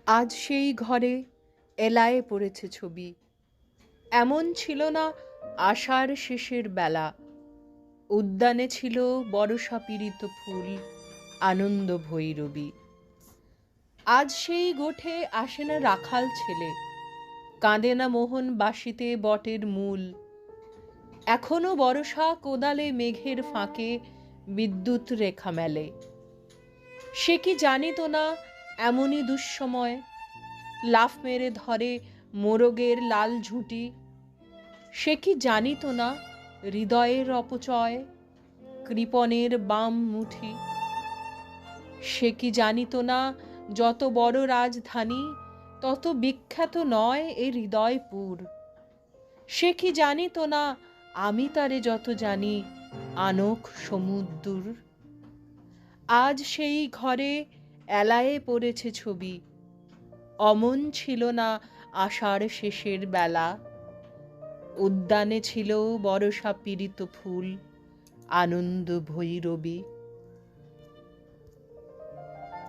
আজ সেই ঘরে এলায়ে পড়েছে ছবি। এমন ছিল না আষাঢ় শেষের বেলা। উদ্যানে ছিল বরষা পীড়িত ফুল, আনন্দ ভৈরবী। আজ সেই গোঠে আসে না রাখাল ছেলে, কাঁদে না মোহন বাসিতে বটের মূল। এখনো বরষা কোদালে মেঘের ফাঁকে বিদ্যুৎ রেখা মেলে। সে কি জানিত না এমনই দুঃসময় লাফ মেরে ধরে মোরগের লাল ঝুঁটি। সে কি জানিত না হৃদয়ের অপচয় কৃপণের বাম মুঠি। সে কি জানিত না যত বড় রাজধানী তত বিখ্যাত নয় এ হৃদয়পুর। সে কি জানিত না আমি তারে যত জানি আনক সমুদ্র। আজ সেই ঘরে এলায়ে পড়েছে ছবি। অমন ছিল না আষাঢ় শেষের বেলা। উদ্যানে ছিল বরষা পীড়িত ফুল, আনন্দ ভৈরবী।